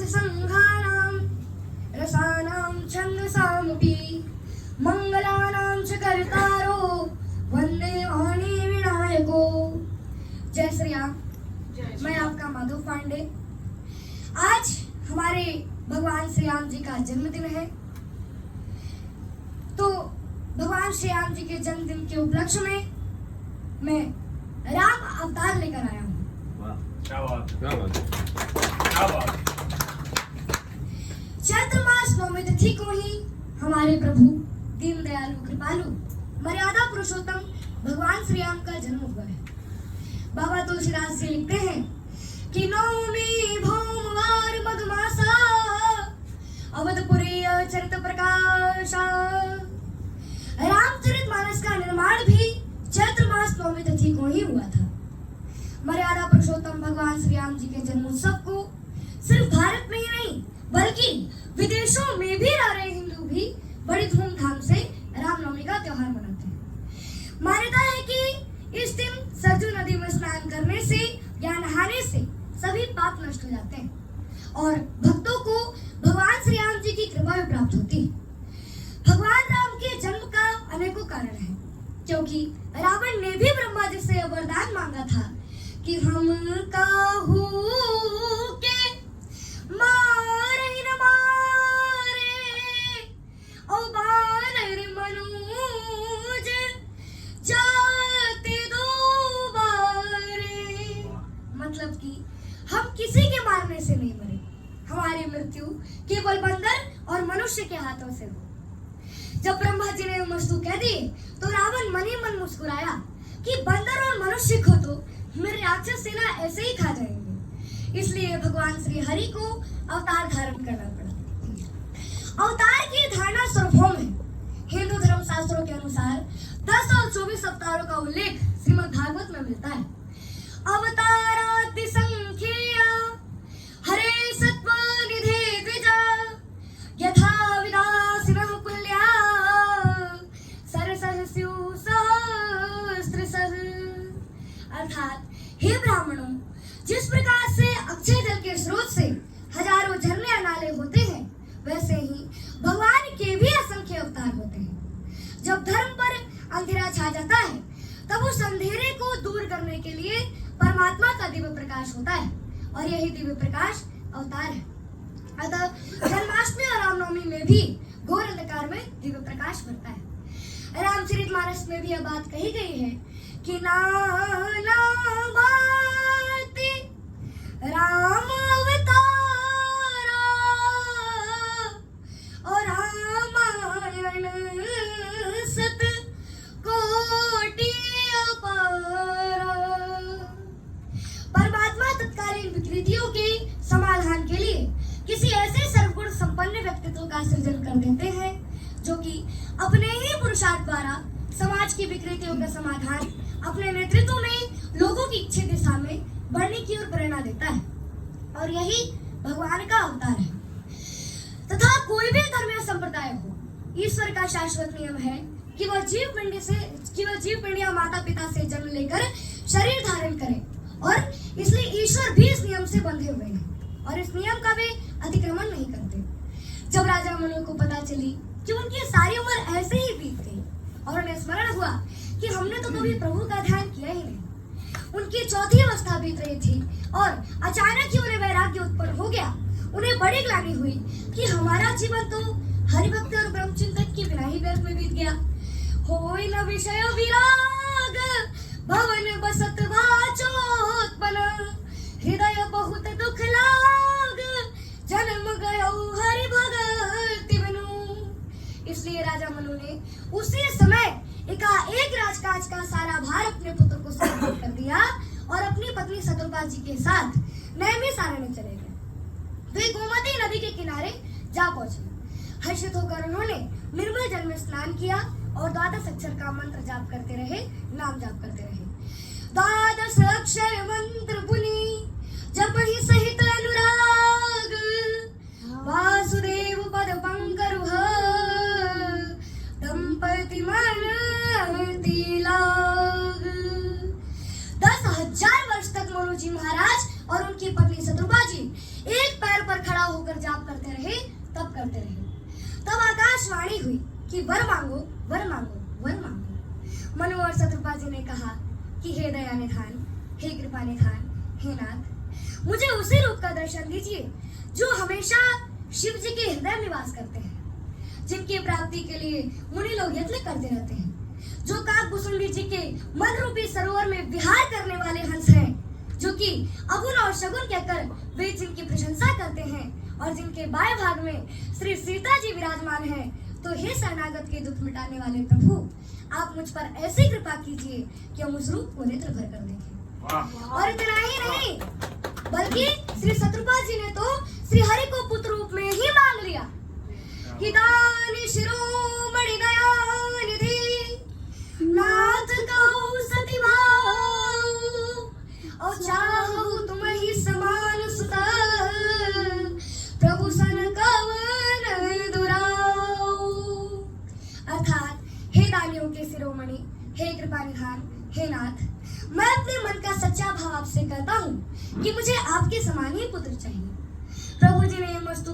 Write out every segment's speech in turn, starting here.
संघानां रसानां छन्दसामपि मंगलानां च कर्तारो वंदे वाणी विनायको। जय श्री राम। मैं आपका माधव पांडे। आज हमारे भगवान श्री राम जी का जन्मदिन है, तो भगवान श्री राम जी के जन्मदिन के उपलक्ष्य में मैं राम अवतार लेकर आया हूँ। क्या बात, क्या बात, क्या बात। चैत्र मास नवमी तिथि को ही हमारे प्रभु दीन दयालु कृपालु मर्यादा पुरुषोत्तम भगवान श्री राम का जन्म हुआ है। बाबा तुलसीदास जी लिखते हैं कि नवमी भौमवार मधुमासा अवधपुरी चरित प्रकाशा। रामचरितमानस का निर्माण भी चैत्र मास नवमी तिथि को ही हुआ था। मर्यादा पुरुषोत्तम भगवान श्री राम जी के जन्मोत्सव को सिर्फ भारत में ही नहीं बल्कि विदेशों में भी रह रहे हिंदू भी बड़ी धूमधाम से रामनवमी का त्योहार मनाते हैं। मान्यता है कि इस दिन सरजू नदी में स्नान करने से या नहाने से सभी पाप नष्ट हो जाते हैं और भक्तों को भगवान श्री राम जी की कृपा भी प्राप्त होती है। भगवान राम के जन्म का अनेकों कारण है, क्योंकि रावण ने भी ब्रह्मा जी से वरदान मांगा था कि हम काहू के मारे न मारे ओ बानर मनुज जाते दो बारे। मतलब कि हम किसी के मारने से नहीं मरे, हमारी मृत्यु केवल बंदर और मनुष्य के हाथों से हो। जब ब्रह्मा जी ने मस्तू कह दिए तो रावण मन ही मन मुस्कुराया कि बंदर और मनुष्य को तो मेरे राक्षस सेना ऐसे ही खा जाएंगे। इसलिए भगवान श्री हरि को अवतार धारण करना पड़ा। अवतार की धारणा सार्वभौम है। हिंदू धर्म शास्त्रों के अनुसार 10 और 24 अवतारों का उल्लेख श्रीमद् भागवत में मिलता है। अवतारादि संख्या हरे सत्व निधे द्विजा यथा विदासिनः कुल्या सरसः स्युः सहस्रशः। अर्थात हे ब्राह्मणों, जिस प्रकार से अक्षय जल के स्रोत से हजारों झरने या नाले होते हैं, वैसे ही भगवान के भी असंख्य अवतार होते हैं। जब धर्म पर अंधेरा छा जाता है तब उस अंधेरे को दूर करने के लिए परमात्मा का दिव्य प्रकाश होता है और यही दिव्य प्रकाश अवतार है। अतः जन्माष्टमी और रामनवमी में भी घोर अंधकार में दिव्य प्रकाश बढ़ता है। रामचरितमानस में भी यह बात कही गई है कि नाना बाती राम अवतारा और रामायण सत कोटि अपारा। परमात्मा तत्कालीन विकृतियों के समाधान के लिए किसी ऐसे सर्वगुण संपन्न व्यक्तित्व का सृजन कर देते हैं जो कि अपने ही पुरुषार्थ द्वारा समाज की विकृतियों का समाधान अपने नेतृत्व में लोगों की इच्छा दिशा में बढ़ने की ओर प्रेरणा देता है और यही भगवान का अवतार है। तथा कोई भी धर्म या संप्रदाय हो, ईश्वर का शाश्वत नियम है कि वह जीव पिंड या माता पिता से जन्म लेकर शरीर धारण करे और इसलिए ईश्वर भी इस नियम से बंधे हुए हैं और इस नियम का वे अतिक्रमण नहीं करते। जब राजा मनु को पता चली कि उनकी सारी उम्र ऐसे ही बीत गई और उन्हें स्मरण हुआ कि हमने तो कभी प्रभु का ध्यान किया ही नहीं, उनकी चौथी अवस्था बीत रही थी और अचानक ही उन्हें वैराग्य उत्पन्न हो गया। उन्हें बड़ी ग्लानि हुई कि हमारा जीवन तो हरिभक्ति और ब्रह्मचिंतन के बिना ही व्यर्थ में बीत गया। होय न विषय विराग भवन बसत वाचोत्पन्न हृदय बहुत दुख लाग जन्म गयो हरि भगति बिनु। इसलिए राजा मनु ने उसी समय एकाएक राजकाज का सारा भार अपने पुत्र को समर्पित कर दिया और अपनी पत्नी शत्रुपा जी के साथ नैमिषारण्य चले गए। वे गोमती नदी के किनारे जा पहुंचे। हर्षित होकर उन्होंने निर्मल जल में स्नान किया और 12 अक्षर का मंत्र जाप करते रहे, नाम जाप करते रहे। 12 अक्षर मंत्र पुनि जपहि सहित अनुराग वासुदेव पद पंकरुह दंपति मन तिलाग। 10,000 वर्ष तक मनु जी महाराज और उनकी पत्नी शत्रुपा जी एक पैर पर खड़ा होकर करते रहे। तब आकाशवाणी हुई कि वर मांगो, वर मांगो, वर मांगो। मनु और शत्रुपा जी ने कहा कि हे दया निधान, हे कृपा निधान, हे नाथ, मुझे उसी रूप का दर्शन दीजिए जो हमेशा शिव जी के हृदय में वास करते हैं, जिनकी प्राप्ति के लिए मुनि लोग यत्न करते रहते हैं, जो काकभूषुंडी जी के मन रूपी सरोवर में विहार करने वाले हंस हैं, जो कि अगुण और शगुन कहकर वे जिनकी प्रशंसा करते हैं और जिनके बाएं भाग में श्री सीता जी विराजमान हैं। तो हे शरणागत के दुख मिटाने वाले प्रभु, आप मुझ पर ऐसी कृपा कीजिए कि हम उस रूप को नेत्र भर कर देखें। और इतना ही नहीं, बल्कि श्री शत्रुपा जी ने तो श्री हरि को पुत्र रूप में ही मांग लिया कि दानी शिरोमणि दयानिधि नाथ कहो सती भाऊ और चाहू तुम ही समान सुत प्रभु सन कवन दुराऊ। अर्थात हे दानियों के शिरोमणि, हे कृपा निधान, हे नाथ, मैं अपने मन का सच्चा भाव आपसे करता हूँ कि मुझे आपके समान ही पुत्र चाहिए। प्रभु ने यह वस्तु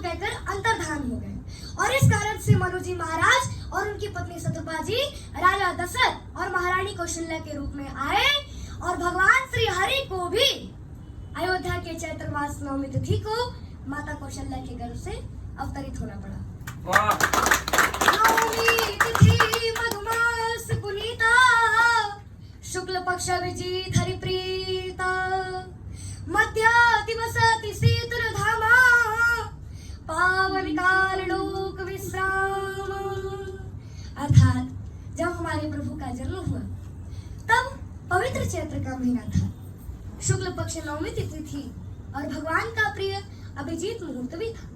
कहकर अंतर्धान हो गए और इस कारण से मनु जी महाराज और उनकी पत्नी शत्रुपा जी राजा दशरथ और महारानी कौशल्या के रूप में आए और भगवान श्री हरि को भी अयोध्या के चैत्र मास नवमी तिथि को माता कौशल्या के गर्भ से अवतरित होना पड़ा। नवमी तिथि मधुमास पुनीता शुक्ल पक्ष अभिजीत हरिप्रीता मध्या दिवसति शीतल धामा पावन काल लोक विश्राम। अर्थात जब हमारे प्रभु का जन्म हुआ तब पवित्र चैत्र का महीना था, शुक्ल पक्ष नवमी तिथि थी और भगवान का प्रिय अभिजीत मुहूर्त भी था।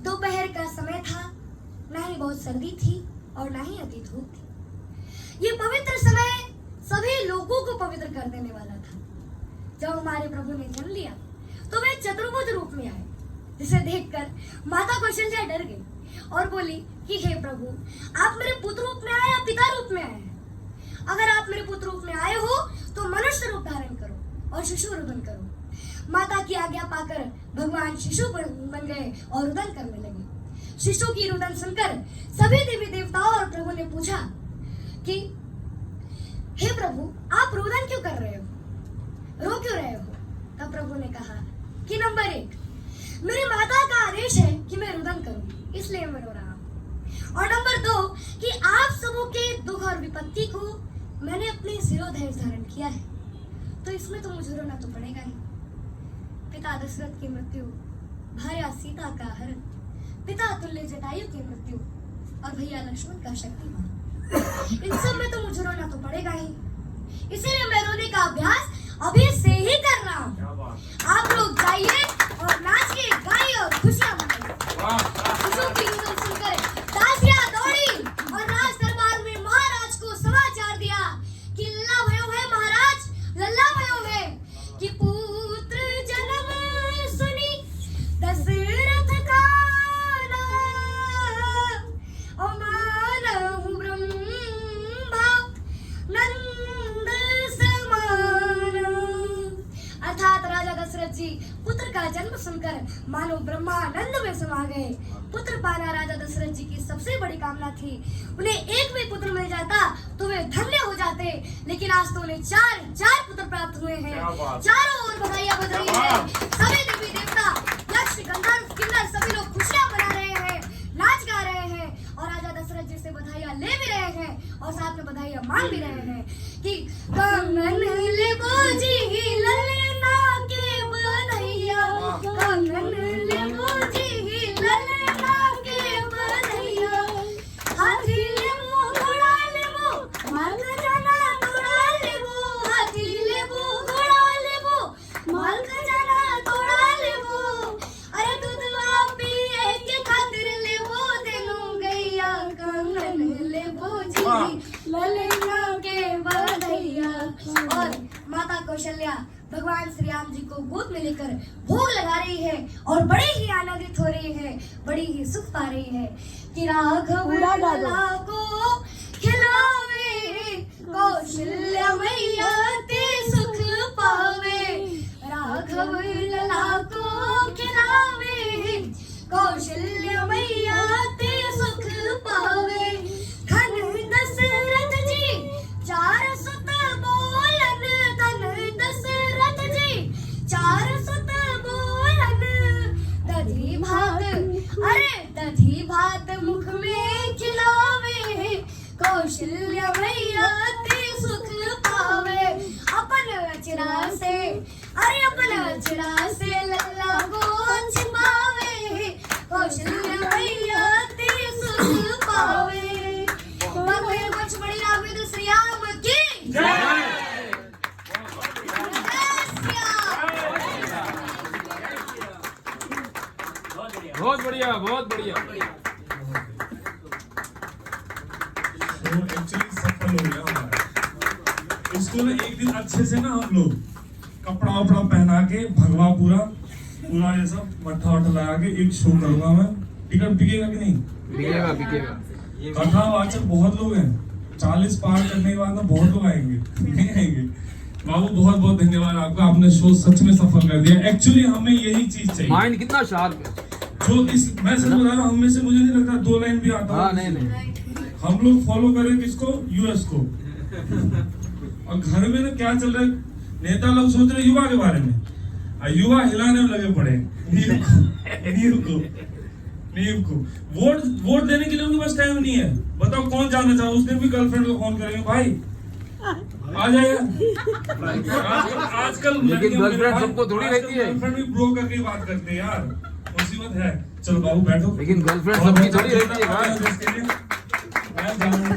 दोपहर का समय था, ना ही बहुत सर्दी थी और ना ही अति धूप थी। ये पवित्र समय सभी लोगों को पवित्र कर देने वाला था। जब हमारे प्रभु ने जन्म लिया तो वे चतुर्भुज रूप में आए, जिसे देखकर माता कौशल्या डर गई और बोली कि हे प्रभु, आप मेरे पुत्र रूप में आए या पिता रूप में आए हैं? अगर आप मेरे पुत्र रूप में आए हो तो मनुष्य रूप धारण करो और शिशु रुदन करो। माता की आज्ञा पाकर भगवान शिशु बन गए और रुदन करने लगे। शिशु की रुदन सुनकर सभी देवी देवताओं और प्रभु ने पूछा कि हे प्रभु, आप रुदन क्यों कर रहे हो, रो क्यों रहे हो? तब प्रभु ने कहा कि नंबर 1, मेरी माता का आदेश है कि मैं रुदन करूं, इसलिए मैं रो रहा हूं। और नंबर 2 कि आप सबों के दुख और विपत्ति को मैंने अपने सिरोधैर्य धारण किया है, तो इसमें तो मुझे रोना तो पड़ेगा ही। पिता दशरथ की मृत्यु, भार्या सीता का हरण, पिता तुल्य जटायु की मृत्यु और भैया लक्ष्मण का शक्तिमान, इन सब में तो मुझे रोना तो पड़ेगा ही। इसीलिए मैं रोने का अभ्यास अभी से ही कर रहा हूँ। आप लोग जाइए और नाचिए, गाइए और खुशियां मनाइए। शिशु की रुदन सुनकर दासियां दौड़ी और राज दरबार में महाराज को समाचार दिया कि लल्ला भयो है महाराज, लल्ला भयो है कि पुत्र जन्म सुनी दशरथ का नाम और मानहु ब्रह्मा नंद समान। अर्थात राजा दशरथ जी पुत्र का जन्म सुनकर मानो ब्रह्मानंद में समा गए। पुत्र पाना राजा दशरथ जी की सबसे बड़ी कामना थी। उन्हें एक भी पुत्र मिल जाता तो वे धन्य हो जाते, लेकिन आज तो उन्हें चार पुत्र प्राप्त हुए हैं। चारों ओर बधाइयां बज रही है। सभी देवी देवता, यक्ष, गंधर्व, किन्नर सभी लोग खुशियां मना रहे हैं, नाच गा रहे हैं और राजा दशरथ जी से बधाइयां ले भी रहे हैं और साथ में बधाइयां मांग भी रहे हैं कि कंगन ले बोजी ललना के बधाइयां, कंगन ले बोजी ललना के बधाइयां, हाथी ले वो घोड़ा ले वो माल खजाना तोड़ा ले वो, हाथी ले वो घोड़ा ले वो माल खजाना तोड़ा ले वो, अरे दूधवा पिए के खातिर ले वो देनु गैया, कंगन ले बोजी ललना के बधाइयां। और माता कौशल्या भगवान श्री राम जी को गोद में लेकर भोग लगा रही है और बड़ी ही आनंदित हो रही है, बड़ी ही सुख पा रही है कि राघव लला को खिलावे कौशल्या मैया ते सुख पावे, राघव लला को खिलावे दधी भात मुख में खिलावे, कौशल्य भैया ते सुख पावे। अपन अचरा से, अरे अपन अचरा से लल्ला को छिपावे, कौशल्य भैया ते सुख पावे। भगवान कुछ बड़ी राघवेंद्र श्री राम की बहुत बढ़िया, बहुत बढ़िया। तो एक्चुअली सफल हो गया हमारा। इसको ना एक दिन अच्छे से ना हम लोग कपड़ा वपड़ा पहना के भगवा पूरा ये सब मट्ठा वट्ठा लगा के एक शो करूंगा मैं। टिकट बिकेगा कि नहीं? बिकेगा, बिकेगा। कथावाचक बहुत लोग हैं, 40 पार करने के बाद ना बहुत लोग आएंगे, नहीं आएंगे। बाबू बहुत बहुत धन्यवाद आपका, आपने शो सच में सफल कर दिया। एक्चुअली हमें यही चीज चाहिए। माइंड कितना शार्प है। जो इस मैं सच बता रहा हूँ, हम में से मुझे नहीं लगता 2 लाइन भी आता हाँ, होगा। नहीं। हम लोग फॉलो करें किसको? यूएस को। और घर में ना क्या चल रहा है, नेता लोग सोच रहे युवा के बारे में, और युवा हिलाने में लगे पड़े नींव को। वोट देने के लिए उनके पास टाइम नहीं है। बताओ कौन जाना चाहो, उसने भी गर्लफ्रेंड को फोन करेंगे, भाई आ जाएगा। आजकल लेकिन गर्लफ्रेंड सबको थोड़ी रहती है। गर्लफ्रेंड भी ब्रो करके बात करते हैं यार, मुसीबत है। चलो बाबू बैठो। लेकिन गर्लफ्रेंड सबकी थोड़ी रहती है। मैं जाऊँ।